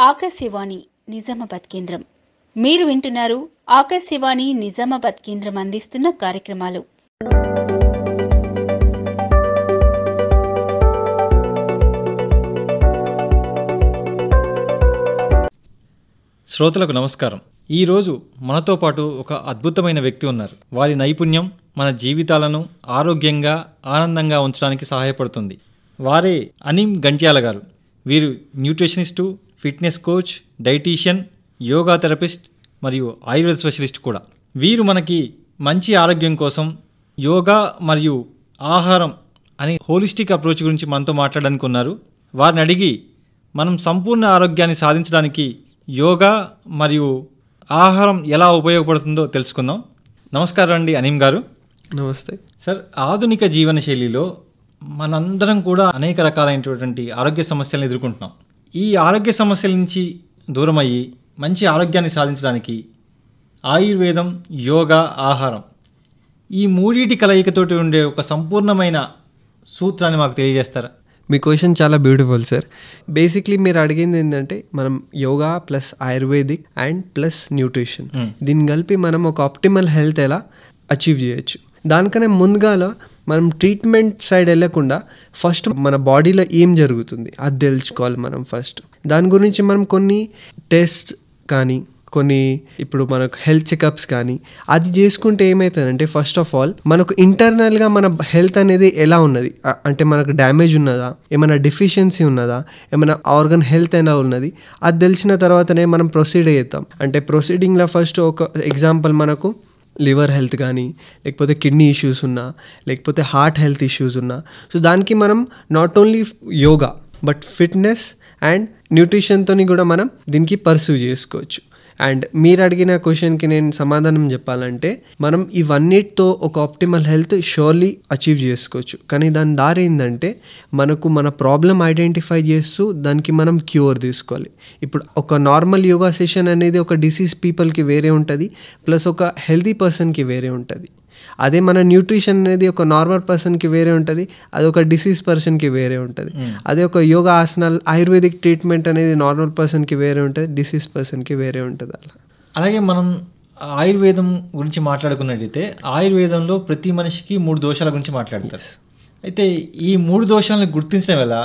ఆకాశవాణి నిజామాబాద్ కేంద్రం. మీరు వింటున్నారు ఆకాశవాణి నిజామాబాద్ కేంద్రం అందిస్తున్న కార్యక్రమాలు. శ్రోతలకు నమస్కారం. ఈరోజు మనతో పాటు ఒక అద్భుతమైన వ్యక్తి ఉన్నారు. వారి నైపుణ్యం మన జీవితాలను ఆరోగ్యంగా ఆనందంగా ఉంచడానికి సహాయపడుతుంది. వారే అనీమ్ గంట్యాల గారు. వీరు nutritionist, fitness coach, dietician, yoga therapist మరియు ఆయుర్వేద స్పెషలిస్ట్ కూడా. వీరు మనకి మంచి ఆరోగ్యం కోసం యోగా మరియు ఆహారం అనే హోలిస్టిక్ అప్రోచ్ గురించి మనతో మాట్లాడడానికి ఉన్నారు. వారిని అడిగి మనం సంపూర్ణ ఆరోగ్యాన్ని సాధించడానికి యోగా మరియు ఆహారం ఎలా ఉపయోగపడుతుందో తెలుసుకుందాం. నమస్కారం అండి అనీమ్ గారు. నమస్తే సార్. ఆధునిక జీవన శైలిలో మనందరం కూడా అనేక రకాలైనటువంటి ఆరోగ్య సమస్యలను ఎదుర్కొంటున్నాం. ఈ ఆరోగ్య సమస్యల నుంచి దూరమయ్యి మంచి ఆరోగ్యాన్ని సాధించడానికి ఆయుర్వేదం, యోగా, ఆహారం ఈ మూడింటి కలయికతోటి ఉండే ఒక సంపూర్ణమైన సూత్రాన్ని మాకు తెలియజేస్తారా? మీ క్వశ్చన్ చాలా బ్యూటిఫుల్ సార్. బేసిక్లీ మీరు అడిగింది ఏంటంటే మనం yoga plus ayurvedic and plus nutrition దీన్ని కలిపి మనం ఒక ఆప్టిమల్ హెల్త్ ఎలా అచీవ్ చేయొచ్చు. దానికన్నా ముందుగాల మనం ట్రీట్మెంట్ సైడ్ వెళ్ళకుండా ఫస్ట్ మన బాడీలో ఏం జరుగుతుంది అది తెలుసుకోవాలి మనం ఫస్ట్. దాని గురించి మనం కొన్ని టెస్ట్ కానీ కొన్ని ఇప్పుడు మనకు హెల్త్ చెకప్స్ కానీ అది చేసుకుంటే ఏమవుతుందంటే ఫస్ట్ ఆఫ్ ఆల్ మనకు ఇంటర్నల్గా మన హెల్త్ అనేది ఎలా ఉన్నది, అంటే మనకు డ్యామేజ్ ఉన్నదా, ఏమైనా డెఫిషియన్సీ ఉన్నదా, ఏమైనా ఆర్గన్ హెల్త్ ఎలా ఉన్నది అది తెలిసిన తర్వాతనే మనం ప్రొసీడ్ అవుతాం. అంటే ప్రొసీడింగ్లో ఫస్ట్ ఒక ఎగ్జాంపుల్ మనకు లివర్ హెల్త్ కానీ లేకపోతే కిడ్నీ ఇష్యూస్ ఉన్నా లేకపోతే హార్ట్ హెల్త్ ఇష్యూస్ ఉన్నా, సో దానికి మనం not only yoga but fitness and న్యూట్రిషన్తో కూడా మనం దీనికి పర్సూ చేసుకోవచ్చు. అండ్ మీరు అడిగిన క్వశ్చన్కి నేను సమాధానం చెప్పాలంటే మనం ఇవన్నిటితో ఒక ఆప్టిమల్ హెల్త్ షూర్లీ అచీవ్ చేసుకోవచ్చు. కానీ దాని దారి ఏంటంటే మనకు మన ప్రాబ్లం ఐడెంటిఫై చేస్తూ దానికి మనం క్యూర్ తీసుకోవాలి. ఇప్పుడు ఒక నార్మల్ యోగా సెషన్ అనేది ఒక డిసీజ్ పీపుల్కి వేరే ఉంటుంది, ప్లస్ ఒక హెల్తీ పర్సన్కి వేరే ఉంటుంది. అదే మన న్యూట్రిషన్ అనేది ఒక నార్మల్ పర్సన్కి వేరే ఉంటుంది, అది ఒక డిసీజ్ పర్సన్కి వేరే ఉంటుంది. అదే ఒక యోగా ఆసనాలు ఆయుర్వేదిక్ ట్రీట్మెంట్ అనేది నార్మల్ పర్సన్కి వేరే ఉంటుంది, డిసీజ్ పర్సన్కి వేరే ఉంటుంది. అలాగే మనం ఆయుర్వేదం గురించి మాట్లాడుకున్నట్టయితే ఆయుర్వేదంలో ప్రతి మనిషికి 3 దోషాల గురించి మాట్లాడతారు. అయితే ఈ 3 దోషాలను గుర్తించడం వల్ల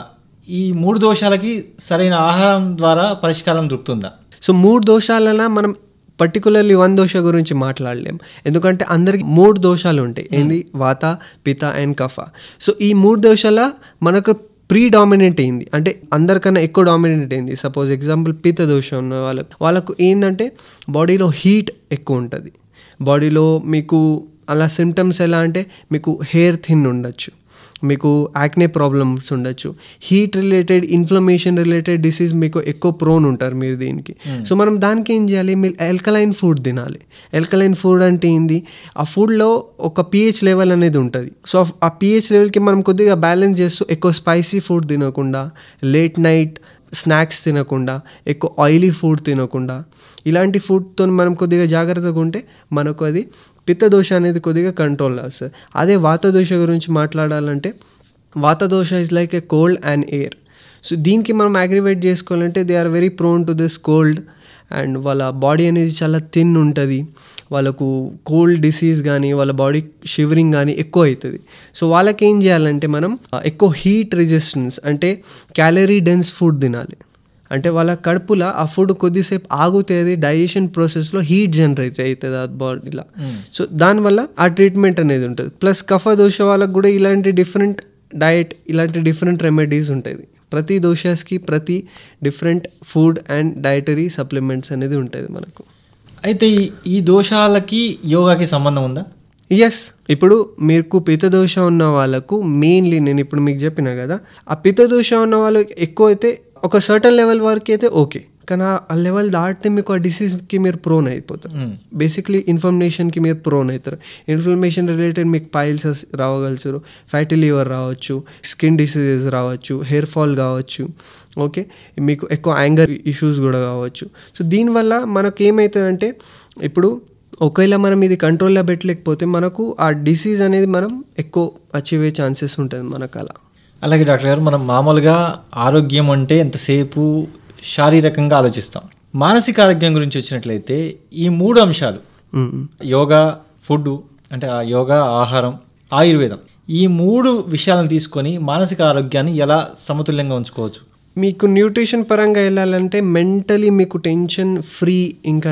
ఈ 3 దోషాలకి సరైన ఆహారం ద్వారా పరిష్కారం దొరుకుతుందా? సో 3 దోషాలన మనం పర్టికులర్లీ 1 దోష గురించి మాట్లాడలేం, ఎందుకంటే అందరికి 3 దోషాలు ఉంటాయి. ఏంది? వాత, పిత అండ్ కఫ. సో ఈ 3 దోషాల మనకు ప్రీడామినెంట్ అయింది, అంటే అందరికన్నా ఎక్కువ డామినెంట్ అయింది. సపోజ్ ఎగ్జాంపుల్ పిత దోషం ఉన్న వాళ్ళకు ఏంటంటే బాడీలో హీట్ ఎక్కువ ఉంటుంది. బాడీలో మీకు అలా సిమ్టమ్స్ ఎలా అంటే మీకు హెయిర్ థిన్ ఉండొచ్చు, మీకు యాక్నే ప్రాబ్లమ్స్ ఉండొచ్చు, heat related inflammation related disease మీకు ఎక్కువ ప్రోన్ ఉంటారు మీరు దీనికి. సో మనం దానికి ఏం చేయాలి? మీరు ఆల్కలైన్ ఫుడ్ తినాలి. ఆల్కలైన్ ఫుడ్ అంటే ఏంది? ఆ ఫుడ్లో ఒక pH లెవెల్ అనేది ఉంటుంది. సో ఆ pH లెవెల్కి మనం కొద్దిగా బ్యాలెన్స్ చేస్తూ ఎక్కువ స్పైసీ ఫుడ్ తినకుండా, లేట్ నైట్ స్నాక్స్ తినకుండా, ఎక్కువ ఆయిలీ ఫుడ్ తినకుండా, ఇలాంటి ఫుడ్తో మనం కొద్దిగా జాగ్రత్తగా ఉంటే మనకు అది పిత్తదోష అనేది కొద్దిగా కంట్రోల్ అవుతుంది. అదే వాతదోష గురించి మాట్లాడాలంటే వాతదోష is like a cold and air. So దీనికి మనం అగ్రివేట్ చేసుకోవాలంటే they are very prone to this cold and వాళ్ళ బాడీ అనేది చాలా థిన్ ఉంటుంది, వాళ్ళకు కోల్డ్ డిసీజ్ కానీ వాళ్ళ బాడీ షివరింగ్ కానీ ఎక్కువ అవుతుంది. సో వాళ్ళకి ఏం చేయాలంటే మనం ఎక్కువ హీట్ రెసిస్టెన్స్ అంటే క్యాలరీ డెన్స్ ఫుడ్ తినాలి. అంటే వాళ్ళ కడుపులో ఆ ఫుడ్ కొద్దిసేపు ఆగుతుంది, డైజెషన్ ప్రాసెస్లో హీట్ జనరేట్ అవుతుంది ఆ బాడీలో. సో దానివల్ల ఆ ట్రీట్మెంట్ అనేది ఉంటుంది. ప్లస్ కఫ దోష వాళ్ళకు కూడా ఇలాంటి డిఫరెంట్ డయట్, ఇలాంటి డిఫరెంట్ రెమెడీస్ ఉంటుంది. ప్రతి దోషాస్కి ప్రతి different food and dietary supplements అనేది ఉంటుంది మనకు. అయితే ఈ దోషాలకి యోగాకి సంబంధం ఉందా? ఎస్. ఇప్పుడు మీకు పిత్తదోష ఉన్న వాళ్ళకు మెయిన్లీ నేను ఇప్పుడు మీకు చెప్పిన కదా, ఆ పిత్తదోష ఉన్న వాళ్ళు ఎక్కువ అయితే ఒక సర్టన్ లెవెల్ వరకు అయితే ఓకే, కానీ ఆ లెవెల్ దాటితే మీకు ఆ డిసీజ్కి మీరు ప్రోన్ అయిపోతారు. బేసిక్లీ ఇన్ఫ్లమేషన్కి మీరు ప్రోన్ అవుతారు. ఇన్ఫ్లమేషన్ రిలేటెడ్ మీకు పైల్సెస్ రావగలుగుతారు, ఫ్యాటీ లివర్ రావచ్చు, స్కిన్ డిసీజెస్ రావచ్చు, హెయిర్ ఫాల్ కావచ్చు, ఓకే, మీకు ఎక్కువ యాంగర్ ఇష్యూస్ కూడా కావచ్చు. సో దీనివల్ల మనకు ఏమవుతుందంటే ఇప్పుడు ఒకవేళ మనం ఇది కంట్రోల్లో పెట్టలేకపోతే మనకు ఆ డిసీజ్ అనేది మనం ఎక్కువ అచీవ్ అయ్యే ఛాన్సెస్ ఉంటుంది మనకు. అలా అలాగే డాక్టర్ గారు, మనం మామూలుగా ఆరోగ్యం అంటే ఎంతసేపు శారీరకంగా ఆలోచిస్తాం. మానసిక ఆరోగ్యం గురించి వచ్చినట్లయితే ఈ 3 అంశాలు యోగా, ఫుడ్ అంటే ఆ యోగా, ఆహారం, ఆయుర్వేదం, ఈ 3 విషయాలను తీసుకొని మానసిక ఆరోగ్యాన్ని ఎలా సమతుల్యంగా ఉంచుకోవచ్చు? మీకు న్యూట్రిషన్ పరంగా వెళ్ళాలంటే మెంటలీ మీకు టెన్షన్ ఫ్రీ ఇంకా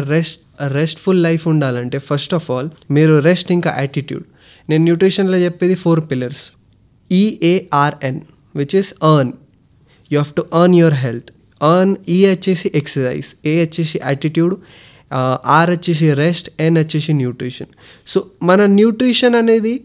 రెస్ట్ఫుల్ లైఫ్ ఉండాలంటే ఫస్ట్ ఆఫ్ ఆల్ మీరు రెస్ట్ ఇంకా యాటిట్యూడ్. నేను న్యూట్రిషన్లో చెప్పేది 4 pillars. EARN which is earn. You have to earn your health. Earn, E వచ్చేసి ఎక్సర్సైజ్, A వచ్చేసి యాటిట్యూడ్, R వచ్చేసి రెస్ట్, N వచ్చేసి న్యూట్రిషన్. సో మన న్యూట్రిషన్ అనేది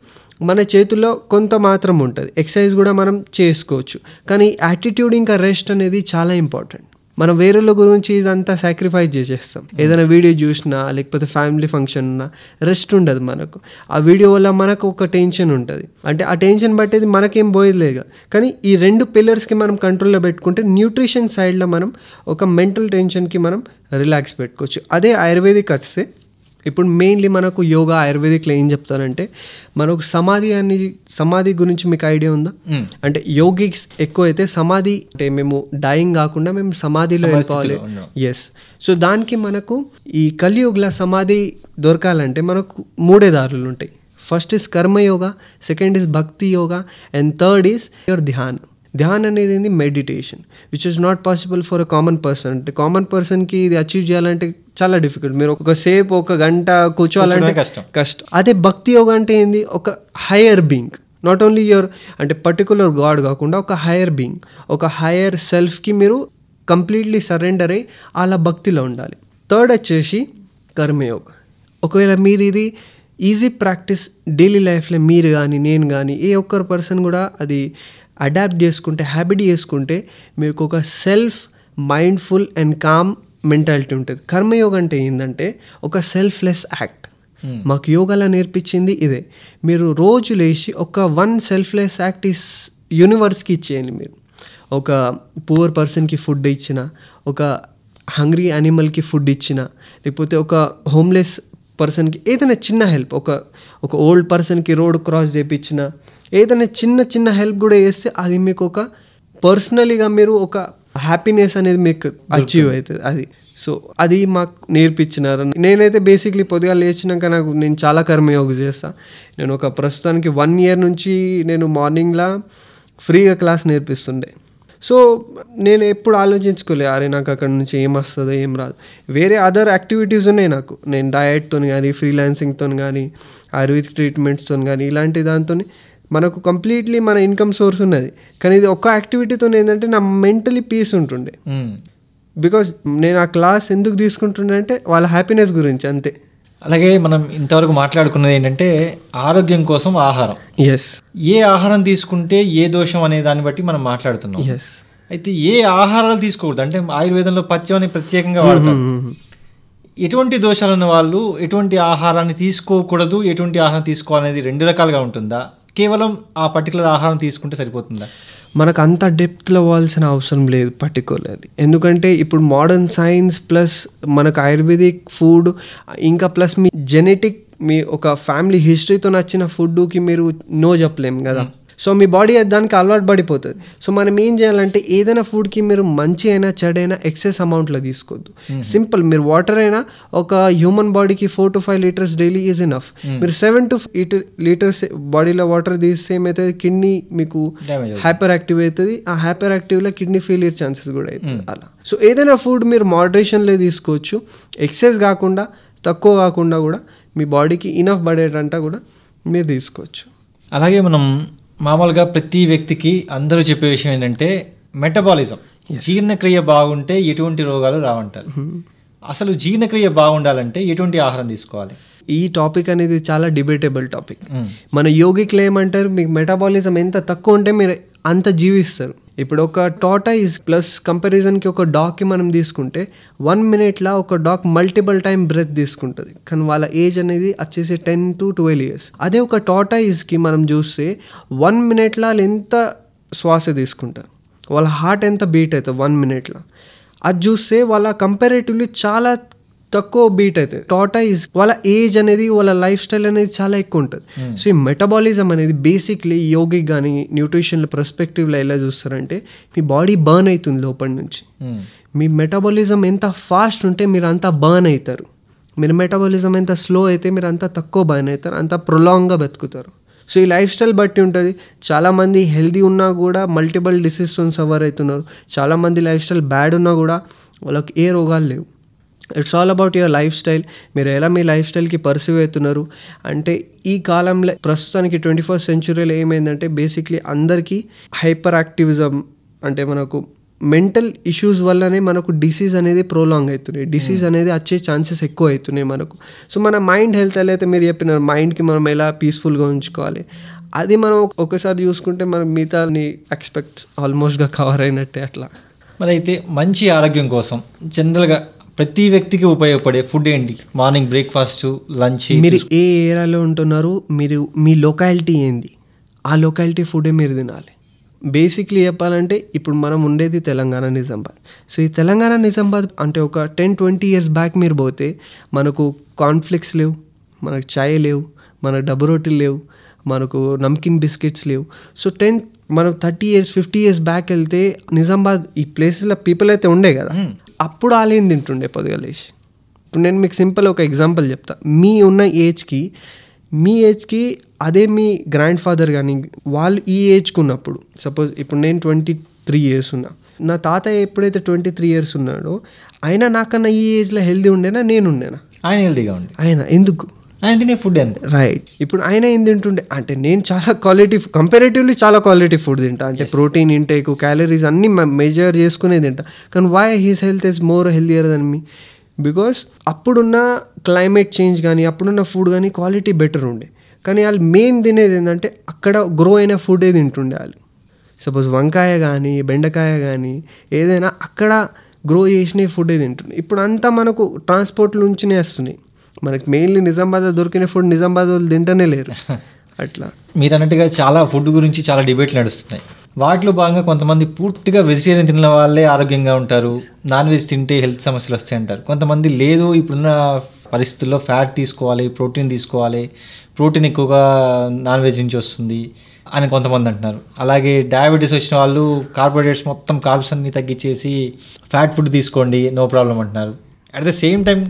మన చేతుల్లో కొంత మాత్రం ఉంటుంది. ఎక్సర్సైజ్ కూడా మనం చేసుకోవచ్చు, కానీ యాటిట్యూడ్ ఇంకా రెస్ట్ అనేది చాలా ఇంపార్టెంట్. మనం వేరేల గురించి ఇదంతా సాక్రిఫైస్ చేసేస్తాం. ఏదైనా వీడియో చూసినా లేకపోతే ఫ్యామిలీ ఫంక్షన్ ఉన్నా రెస్ట్ ఉండదు మనకు. ఆ వీడియో వల్ల మనకు ఒక టెన్షన్ ఉంటుంది, అంటే ఆ టెన్షన్ బట్టేది మనకేం పోయేదిలేదు. కానీ ఈ 2 పిల్లర్స్కి మనం కంట్రోల్లో పెట్టుకుంటే న్యూట్రిషన్ సైడ్లో మనం ఒక మెంటల్ టెన్షన్కి మనం రిలాక్స్ పెట్టుకోవచ్చు. అదే ఆయుర్వేదిక్ వస్తే ఇప్పుడు మెయిన్లీ మనకు యోగా, ఆయుర్వేదిక్లో ఏం చెప్తానంటే మనకు సమాధి గురించి మీకు ఐడియా ఉందా? అంటే యోగిక్స్ ఎక్కువ అయితే సమాధి అంటే మేము డైయింగ్ కాకుండా మేము సమాధిలో వెళ్ళిపోవాలి. ఎస్. సో దానికి మనకు ఈ కలియుగల సమాధి దొరకాలంటే మనకు 3 దారులు ఉంటాయి. ఫస్ట్ ఇస్ కర్మయోగా, సెకండ్ ఇస్ భక్తి yoga, and third is your Dhyan. Dhyan అనేది ఏంది? Meditation, which is not possible for a common person. అంటే కామన్ పర్సన్కి ఇది అచీవ్ చేయాలంటే చాలా డిఫికల్ట్. మీరు ఒకసేపు 1 గంట కూర్చోవాలంటే కష్టం. అదే భక్తి యోగా అంటే ఏంది? ఒక higher being, not only your అంటే పర్టికులర్ గాడ్ కాకుండా ఒక హయ్యర్ బీయింగ్, ఒక హయ్యర్ సెల్ఫ్కి మీరు కంప్లీట్లీ సరెండర్ అయ్యి అలా భక్తిలో ఉండాలి. థర్డ్ వచ్చేసి కర్మయోగా. ఒకవేళ మీరు ఇది ఈజీ ప్రాక్టీస్ డైలీ లైఫ్లో మీరు కానీ నేను కానీ ఏ ఒక్కరు పర్సన్ కూడా అది అడాప్ట్ చేసుకుంటే, హ్యాబిట్ చేసుకుంటే మీకు ఒక self mindful and calm mentality ఉంటుంది. కర్మయోగం అంటే ఏంటంటే ఒక సెల్ఫ్లెస్ యాక్ట్. మాకు యోగాలో నేర్పించింది ఇదే. మీరు రోజు లేచి ఒక 1 సెల్ఫ్లెస్ యాక్ట్ ఈస్ యూనివర్స్కి ఇచ్చేయండి. మీరు ఒక పూర్ పర్సన్కి ఫుడ్ ఇచ్చిన, ఒక హంగ్రీ యానిమల్కి ఫుడ్ ఇచ్చిన, లేకపోతే ఒక హోమ్లెస్ పర్సన్కి ఏదైనా చిన్న హెల్ప్, ఒక ఓల్డ్ పర్సన్కి రోడ్ క్రాస్ చేయించిన, ఏదైనా చిన్న హెల్ప్ కూడా చేస్తే అది మీకు ఒక పర్సనలీగా మీరు ఒక హ్యాపీనెస్ అనేది మీకు అచీవ్ అవుతుంది అది. సో అది మాకు నేర్పించినారు. నేనైతే బేసిక్లీ పొద్దుగా లేచినాక నేను చాలా కర్మయోగ చేస్తాను. నేను ఒక ప్రస్తుతానికి 1 year నుంచి నేను మార్నింగ్లా ఫ్రీగా క్లాస్ నేర్పిస్తుండే. సో నేను ఎప్పుడు ఆలోచించుకోలే, అరే నాకు అక్కడ నుంచి ఏం వస్తుందో ఏం రాదు. వేరే అదర్ యాక్టివిటీస్ ఉన్నాయి నాకు. నేను డయట్తో కానీ, ఫ్రీలాన్సింగ్తో కానీ, ఆయుర్వేదిక్ ట్రీట్మెంట్స్తో కానీ, ఇలాంటి దాంతో మనకు కంప్లీట్లీ మన ఇన్కమ్ సోర్స్ ఉన్నది. కానీ ఇది ఒక్క యాక్టివిటీతో ఏంటంటే నా మెంటలీ పీస్ ఉంటుండే. బికాజ్ నేను ఆ క్లాస్ ఎందుకు తీసుకుంటుండే అంటే వాళ్ళ హ్యాపీనెస్ గురించి అంతే. అలాగే మనం ఇంతవరకు మాట్లాడుకున్నది ఏంటంటే ఆరోగ్యం కోసం ఆహారం. ఎస్. ఏ ఆహారం తీసుకుంటే ఏ దోషం అనే దాన్ని బట్టి మనం మాట్లాడుతున్నాం. ఎస్. అయితే ఏ ఆహారాలు తీసుకోకూడదు అంటే ఆయుర్వేదంలో పథ్యం అని ప్రత్యేకంగా వాడతారు. ఎటువంటి దోషాలు ఉన్న వాళ్ళు ఎటువంటి ఆహారాన్ని తీసుకోకూడదు, ఎటువంటి ఆహారం తీసుకోవాలనేది 2 రకాలుగా ఉంటుందా? కేవలం ఆ పర్టికులర్ ఆహారం తీసుకుంటే సరిపోతుందా? మనకు అంత డెప్త్లో పోవాల్సిన అవసరం లేదు పర్టికులర్లీ. ఎందుకంటే ఇప్పుడు మోడర్న్ సైన్స్ ప్లస్ మనకు ఆయుర్వేదిక్ ఫుడ్ ఇంకా ప్లస్ మీ జెనెటిక్ మీ ఒక ఫ్యామిలీ హిస్టరీతో నచ్చిన ఫుడ్కి మీరు నో చెప్పలేము కదా. సో మీ బాడీ దానికి అలవాటు పడిపోతుంది. సో మనం ఏం చేయాలంటే ఏదైనా ఫుడ్కి మీరు మంచి అయినా చెడైనా ఎక్సెస్ అమౌంట్లో తీసుకోవద్దు. సింపుల్, మీరు వాటర్ అయినా ఒక హ్యూమన్ బాడీకి 4 to 5 liters daily is enough. మీరు 7 to 8 liters బాడీలో వాటర్ తీస్తే ఏమవుతుంది? కిడ్నీ మీకు హైపర్ యాక్టివ్ అవుతుంది. ఆ హైపర్ యాక్టివ్లో కిడ్నీ ఫెయిలియర్ ఛాన్సెస్ కూడా అవుతుంది అలా. సో ఏదైనా ఫుడ్ మీరు మోడరేషన్లో తీసుకోవచ్చు. ఎక్సెస్ కాకుండా, తక్కువ కాకుండా కూడా మీ బాడీకి ఇనఫ్ పడేటంట కూడా మీరు తీసుకోవచ్చు. అలాగే మనం మామూలుగా ప్రతి వ్యక్తికి అందరూ చెప్పే విషయం ఏంటంటే మెటబాలిజం, జీర్ణక్రియ బాగుంటే ఎటువంటి రోగాలు రావంటారు. అసలు జీర్ణక్రియ బాగుండాలంటే ఎటువంటి ఆహారం తీసుకోవాలి? ఈ టాపిక్ అనేది చాలా డిబేటబుల్ టాపిక్. మన యోగిక్లు ఏమంటారు? మీకు మెటబాలిజం ఎంత తక్కువ ఉంటే మీరు అంత జీవిస్తారు. ఇప్పుడు ఒక టార్టాయిస్ ప్లస్ కంపారిజన్కి ఒక డాగ్కి మనం తీసుకుంటే 1 minute ఒక డాగ్ మల్టిపుల్ టైం బ్రెత్ తీసుకుంటుంది. కానీ వాళ్ళ ఏజ్ అనేది వచ్చేసి 10 to 12 years. అదే ఒక టార్టాయిస్కి మనం చూస్తే 1 minute వాళ్ళు ఎంత శ్వాస తీసుకుంటారు, వాళ్ళ హార్ట్ ఎంత బీట్ అవుతుంది 1 minute. అది చూస్తే వాళ్ళ కంపారేటివ్లీ చాలా తక్కువ బీట్ అవుతుంది. టార్టాయిస్ వాళ్ళ ఏజ్ అనేది వాళ్ళ లైఫ్ స్టైల్ అనేది చాలా ఎక్కువ ఉంటుంది. సో ఈ మెటబాలిజం అనేది బేసిక్లీ యోగిక్ కానీ న్యూట్రిషన్ పర్స్పెక్టివ్లో ఎలా చూస్తారంటే మీ బాడీ బర్న్ అవుతుంది లోపల నుంచి. మీ మెటబాలిజం ఎంత ఫాస్ట్ ఉంటే మీరు అంత బర్న్ అవుతారు, మీరు మెటబాలిజం ఎంత స్లో అయితే మీరు అంత తక్కువ బర్న్ అవుతారు, అంత ప్రొలాంగ్గా బతుకుతారు. సో ఈ లైఫ్ స్టైల్ బట్టి ఉంటుంది. చాలామంది హెల్దీ ఉన్నా కూడా మల్టిపుల్ డిసీజెస్ సఫర్ అవుతున్నారు. చాలామంది లైఫ్ స్టైల్ బ్యాడ్ ఉన్నా కూడా వాళ్ళకి ఏ రోగాలు లేవు. It's all about your life style. మీరు ఎలా మీ లైఫ్ స్టైల్కి పర్సీవ్ అవుతున్నారు అంటే ఈ కాలంలో ప్రస్తుతానికి 21st సెంచురీలో ఏమైందంటే బేసిక్లీ అందరికీ హైపర్ యాక్టివిజం అంటే మనకు మెంటల్ ఇష్యూస్ వల్లనే మనకు డిసీజ్ అనేది ప్రోలాంగ్ అవుతున్నాయి, డిసీజ్ అనేది వచ్చే ఛాన్సెస్ ఎక్కువ అవుతున్నాయి మనకు. సో మన మైండ్ హెల్త్ ఎలా అయితే మీరు చెప్పినారు మైండ్కి మనం ఎలా పీస్ఫుల్గా ఉంచుకోవాలి అది మనం ఒకసారి చూసుకుంటే మనం మిగతాని ఎక్స్పెక్ట్స్ ఆల్మోస్ట్గా కవర్ అయినట్టే. అట్లా మరి అయితే మంచి ఆరోగ్యం కోసం జనరల్గా ప్రతి వ్యక్తికి ఉపయోగపడే ఫుడ్ ఏంటి? Morning breakfast, lunch. మీరు ఏ ఏరియాలో ఉంటున్నారు, మీరు మీ లొకాలిటీ ఏంది, ఆ లొకాలిటీ ఫుడే మీరు తినాలి. బేసిక్లీ చెప్పాలంటే ఇప్పుడు మనం ఉండేది తెలంగాణ నిజామాబాద్. సో ఈ తెలంగాణ నిజామాబాద్ అంటే ఒక 10-20 years బ్యాక్ మీరు పోతే మనకు కార్న్ఫ్లెక్స్ లేవు, మనకు చాయ్ లేవు, మనకు డబ్బు రొట్టెలు లేవు, మనకు నమ్కిన్ బిస్కెట్స్ లేవు. సో మనం 30 years 50 years బ్యాక్ వెళ్తే నిజామాబాద్ ఈ ప్లేసెస్లో పీపుల్ అయితే ఉండే కదా, అప్పుడు ఆలేం తింటుండే పొద్దుగా లేచి. ఇప్పుడు నేను మీకు సింపుల్ ఒక ఎగ్జాంపుల్ చెప్తా. మీ ఉన్న ఏజ్కి అదే మీ గ్రాండ్ ఫాదర్ కానీ వాళ్ళు ఈ ఏజ్కి ఉన్నప్పుడు, సపోజ్ ఇప్పుడు నేను 23 years ఉన్నా, నా తాతయ్య ఎప్పుడైతే 23 years ఉన్నాడో ఆయన నాకన్నా ఈ ఏజ్లో హెల్దీ ఉండేనా నేను ఉండేనా? ఆయన హెల్దీగా ఉండే. ఆయన ఎందుకు? ఆయన తినే ఫుడ్ అంతే. రైట్. ఇప్పుడు ఆయన ఏం తింటుండే అంటే నేను చాలా కంపారేటివ్లీ చాలా క్వాలిటీ ఫుడ్ తింటా, అంటే ప్రోటీన్ ఇంటేక్ క్యాలరీస్ అన్నీ మెజర్ చేసుకునే తింటా. కానీ why his health is more healthier than me? Because అప్పుడున్న క్లైమేట్ చేంజ్ కానీ అప్పుడున్న ఫుడ్ కానీ క్వాలిటీ బెటర్ ఉండే. కానీ వాళ్ళు మెయిన్ తినేది ఏంటంటే అక్కడ గ్రో అయిన ఫుడే తింటుండే వాళ్ళు. సపోజ్ వంకాయ కానీ బెండకాయ కానీ ఏదైనా అక్కడ గ్రో చేసిన ఫుడే తింటుండే. ఇప్పుడు అంతా మనకు ట్రాన్స్పోర్ట్ నుంచినే వస్తున్నాయి. మనకి మెయిన్లీ నిజామాబాద్లో దొరికిన ఫుడ్ నిజామాబాద్ వాళ్ళు తింటనే లేరు. అట్లా మీరు అన్నట్టుగా చాలా ఫుడ్ గురించి చాలా డిబేట్లు నడుస్తున్నాయి. వాటిలో భాగంగా కొంతమంది పూర్తిగా వెజిటేరియన్ తిన్న వాళ్ళే ఆరోగ్యంగా ఉంటారు, నాన్ వెజ్ తింటే హెల్త్ సమస్యలు వస్తాయి అంటారు. కొంతమంది లేదు ఇప్పుడున్న పరిస్థితుల్లో ఫ్యాట్ తీసుకోవాలి, ప్రోటీన్ తీసుకోవాలి, ప్రోటీన్ ఎక్కువగా నాన్ వెజ్ నుంచి వస్తుంది అని కొంతమంది అంటున్నారు. అలాగే డయాబెటీస్ వచ్చిన వాళ్ళు కార్బోహైడ్రేట్స్ మొత్తం కార్బ్స్ అన్ని తగ్గించేసి ఫ్యాట్ ఫుడ్ తీసుకోండి నో ప్రాబ్లం అంటున్నారు. At the same time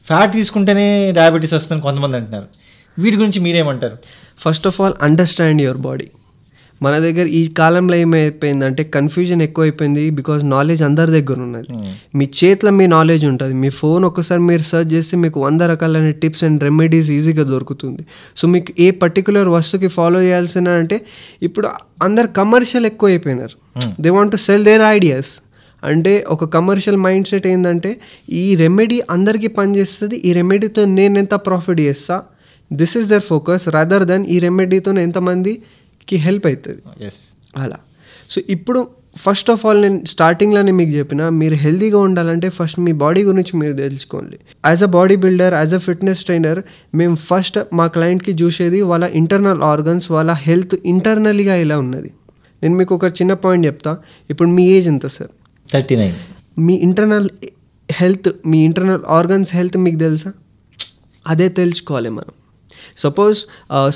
fat తీసుకుంటేనే డయాబెటీస్ వస్తుందని కొంతమంది అంటున్నారు. వీటి గురించి మీరేమంటారు? First of all understand your body. మన దగ్గర ఈ కాలంలో ఏమైపోయిందంటే కన్ఫ్యూజన్ ఎక్కువైపోయింది. బికాజ్ నాలెడ్జ్ అందరి దగ్గర ఉన్నది. మీ చేతిలో మీ నాలెడ్జ్ ఉంటుంది. మీ ఫోన్ ఒక్కసారి మీరు సెర్చ్ చేస్తే మీకు 100 రకాలైన టిప్స్ అండ్ రెమెడీస్ ఈజీగా దొరుకుతుంది. సో మీకు ఏ పర్టికులర్ వస్తువుకి ఫాలో చేయాల్సిన అంటే ఇప్పుడు అందరు కమర్షియల్ ఎక్కువ అయిపోయినారు. They want to sell their ideas. అంటే ఒక కమర్షియల్ మైండ్ సెట్ ఏంటంటే ఈ రెమెడీ అందరికీ పనిచేస్తుంది, ఈ రెమెడీతో నేను ఎంత ప్రాఫిట్ చేస్తా, this is their focus rather than ఈ రెమెడీతో ఎంతమందికి హెల్ప్ అవుతుంది అలా. సో ఇప్పుడు ఫస్ట్ ఆఫ్ ఆల్ నేను స్టార్టింగ్లోనే మీకు చెప్పిన మీరు హెల్తీగా ఉండాలంటే ఫస్ట్ మీ బాడీ గురించి మీరు తెలుసుకోండి. As a body builder, as a fitness trainer మేము ఫస్ట్ మా క్లయింట్కి చూసేది వాళ్ళ ఇంటర్నల్ ఆర్గన్స్, వాళ్ళ హెల్త్ ఇంటర్నల్గా ఎలా ఉన్నది. నేను మీకు ఒక చిన్న పాయింట్ చెప్తా. ఇప్పుడు మీ ఏజ్ ఎంత సార్? 39. మీ ఇంటర్నల్ హెల్త్, మీ ఇంటర్నల్ ఆర్గన్స్ హెల్త్ మీకు తెలుసా? అదే తెలుసుకోవాలి మనం. Suppose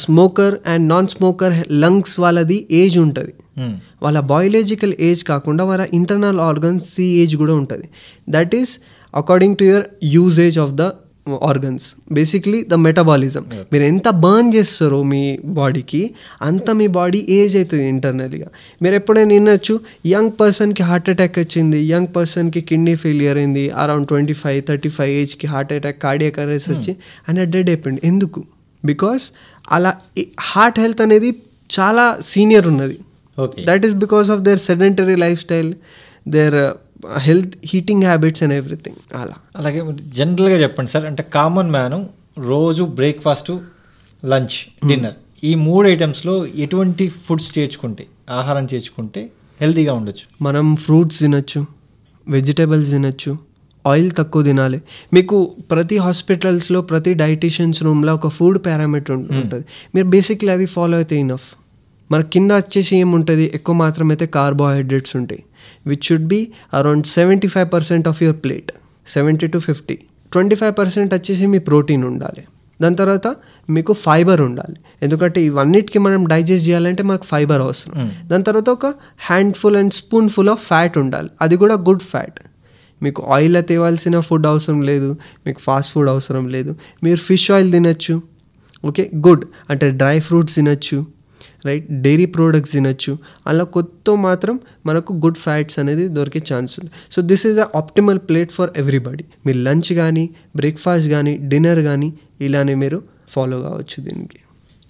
smoker and non smoker lungs వాళ్ళది ఏజ్ ఉంటుంది, వాళ్ళ బయాలజికల్ ఏజ్ కాకుండా వాళ్ళ ఇంటర్నల్ ఆర్గన్స్ ఏజ్ కూడా ఉంటుంది. That is according to your usage of the organs, basically the metabolism. మీరు ఎంత బర్న్ చేస్తారో మీ బాడీకి అంత మీ బాడీ ఏజ్ అవుతుంది ఇంటర్నల్గా. మీరు ఎప్పుడైనా వినొచ్చు యంగ్ పర్సన్కి హార్ట్ అటాక్ వచ్చింది, యంగ్ పర్సన్కి కిడ్నీ ఫెయిలియర్ అయింది, అరౌండ్ 25-35 ఏజ్కి హార్ట్ అటాక్, కార్డియాక్ అరెస్ట్ వచ్చి ఆయన డెడ్ అయిపోయింది. ఎందుకు? బికాస్ అలా హార్ట్ హెల్త్ అనేది చాలా సీనియర్ ఉన్నది. That is because of their sedentary life style, their health heating habits and everything. అలాగే జనరల్గా చెప్పండి సార్, అంటే కామన్ మ్యాన్ రోజు బ్రేక్ఫాస్ట్, లంచ్, డిన్నర్ ఈ 3 ఐటమ్స్లో ఎటువంటి ఫుడ్స్ చేర్చుకుంటే, ఆహారం చేర్చుకుంటే హెల్తీగా ఉండొచ్చు? మనం ఫ్రూట్స్ తినచ్చు, వెజిటేబుల్స్ తినచ్చు, ఆయిల్ తక్కువ తినాలి. మీకు ప్రతి హాస్పిటల్స్లో ప్రతి డైటీషియన్స్ రూమ్లో ఒక ఫుడ్ పారామీటర్ ఉంటుంది. మీరు బేసిక్లీ అది ఫాలో అయితే ఇనఫ్. మన కింద వచ్చేసి ఏముంటుంది, ఎక్కువ మాత్రం అయితే కార్బోహైడ్రేట్స్ ఉంటాయి, which should be around 75% of your plate, 70 to 50. 25% వచ్చేసి మీ ప్రోటీన్ ఉండాలి. దాని తర్వాత మీకు ఫైబర్ ఉండాలి, ఎందుకంటే ఇవన్నిటికీ మనం డైజెస్ట్ చేయాలంటే మనకు ఫైబర్ అవసరం. దాని తర్వాత ఒక handful and spoonful of fat ఉండాలి, అది కూడా గుడ్ ఫ్యాట్. మీకు ఆయిల్ తేవాల్సిన ఫుడ్ అవసరం లేదు, మీకు ఫాస్ట్ ఫుడ్ అవసరం లేదు. మీరు ఫిష్ ఆయిల్ తినచ్చు, ఓకే గుడ్, అంటే డ్రై ఫ్రూట్స్ తినచ్చు, రైట్, డైరీ ప్రోడక్ట్స్ తినచ్చు. అలా కొత్త మాత్రం మనకు గుడ్ ఫ్యాట్స్ అనేది దొరికే ఛాన్స్ ఉంది. So this is a optimal plate for everybody. మీరు లంచ్ కానీ బ్రేక్ఫాస్ట్ కానీ డిన్నర్ కానీ ఇలానే మీరు ఫాలో కావచ్చు దీనికి.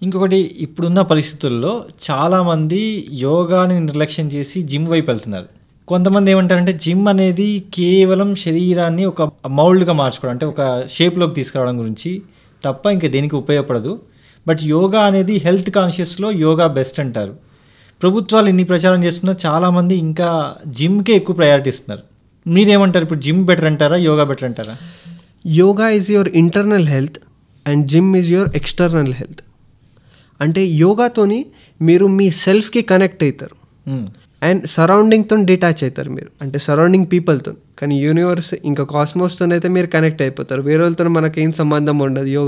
ఇంకొకటి, ఇప్పుడున్న పరిస్థితుల్లో చాలామంది యోగాని నిర్లక్ష్యం చేసి జిమ్ వైపు వెళ్తున్నారు. కొంతమంది ఏమంటారంటే జిమ్ అనేది కేవలం శరీరాన్ని ఒక మౌల్డ్గా మార్చుకోవడం, అంటే ఒక షేప్లోకి తీసుకురావడం గురించి తప్ప ఇంకా దేనికి ఉపయోగపడదు. బట్ యోగా అనేది హెల్త్ కాన్షియస్లో యోగా బెస్ట్ అంటారు. ప్రభుత్వాలు ఇన్ని ప్రచారం చేస్తున్నా చాలామంది ఇంకా జిమ్కే ఎక్కువ ప్రయారిటీ ఇస్తున్నారు. మీరేమంటారు? ఇప్పుడు జిమ్ బెటర్ అంటారా, యోగా బెటర్ అంటారా? Yoga is your internal health and gym is your external health. అంటే యోగాతోని మీరు మీ సెల్ఫ్కి కనెక్ట్ అవుతారు అండ్ సరౌండింగ్తో డిటాచ్ అవుతారు మీరు, అంటే సరౌండింగ్ పీపుల్తో. కానీ యూనివర్స్ ఇంకా కాస్మోస్తో అయితే మీరు కనెక్ట్ అయిపోతారు. వేరే వాళ్ళతో మనకేం సంబంధం ఉండదు.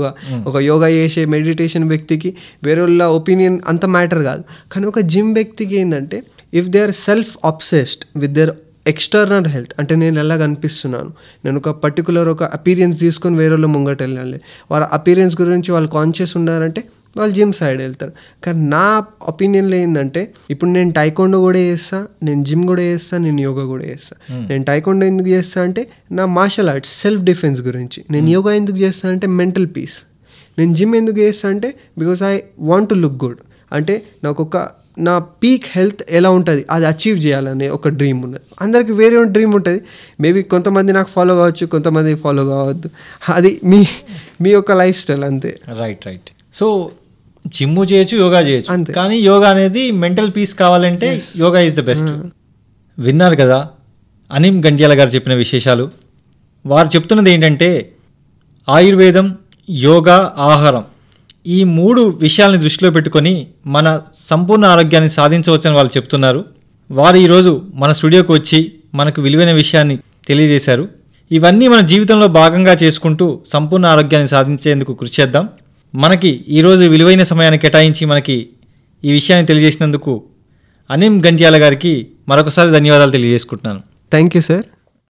ఒక యోగా చేసే మెడిటేషన్ వ్యక్తికి వేరే వాళ్ళ ఒపీనియన్ అంత మ్యాటర్ కాదు. కానీ ఒక జిమ్ వ్యక్తికి ఏంటంటే if they are self obsessed with their external health, అంటే నేను ఎలా కనిపిస్తున్నాను, నేను ఒక పర్టికులర్ ఒక అపీరియన్స్ తీసుకొని వేరే వాళ్ళు ముంగట వెళ్ళాలి, వాళ్ళ అపీరియన్స్ గురించి వాళ్ళు కాన్షియస్ ఉన్నారంటే వాళ్ళు జిమ్ సైడ్ వెళ్తారు. కానీ నా ఒపీనియన్లో ఏంటంటే ఇప్పుడు నేను టైకోండో కూడా చేస్తా, నేను జిమ్ కూడా చేస్తా, నేను యోగా కూడా చేస్తా. నేను టైకోండో ఎందుకు చేస్తా అంటే నా మార్షల్ ఆర్ట్స్ సెల్ఫ్ డిఫెన్స్ గురించి. నేను యోగా ఎందుకు చేస్తా అంటే మెంటల్ పీస్. నేను జిమ్ ఎందుకు చేస్తా అంటే because I want to look good, అంటే నాకు ఒక నా పీక్ హెల్త్ ఎలా ఉంటుంది అది అచీవ్ చేయాలనే ఒక డ్రీమ్ ఉన్నది. అందరికీ వేరే డ్రీమ్ ఉంటుంది. మేబీ కొంతమంది నాకు ఫాలో కావచ్చు, కొంతమంది ఫాలో కావద్దు, అది మీ యొక్క లైఫ్ స్టైల్ అంతే. రైట్. సో జిమ్ చేయొచ్చు, యోగా చేయొచ్చు, కానీ యోగా అనేది మెంటల్ పీస్ కావాలంటే యోగా ఈజ్ ద బెస్ట్. విన్నారు కదా అనిమ్ గంట్యాల గారు చెప్పిన విశేషాలు. వారు చెప్తున్నది ఏంటంటే ఆయుర్వేదం, యోగా, ఆహారం, ఈ 3 విషయాలని దృష్టిలో పెట్టుకొని మన సంపూర్ణ ఆరోగ్యాన్ని సాధించవచ్చని వాళ్ళు చెప్తున్నారు. వారు ఈరోజు మన స్టూడియోకి వచ్చి మనకు విలువైన విషయాన్ని తెలియజేశారు. ఇవన్నీ మన జీవితంలో భాగంగా చేసుకుంటూ సంపూర్ణ ఆరోగ్యాన్ని సాధించేందుకు కృషి చేద్దాం. మనకి ఈరోజు విలువైన సమయాన్ని కేటాయించి మనకి ఈ విషయాన్ని తెలియజేసినందుకు అనిమ్ గంట్యాల గారికి మరొకసారి ధన్యవాదాలు తెలియజేసుకుంటున్నాను. Thank you sir.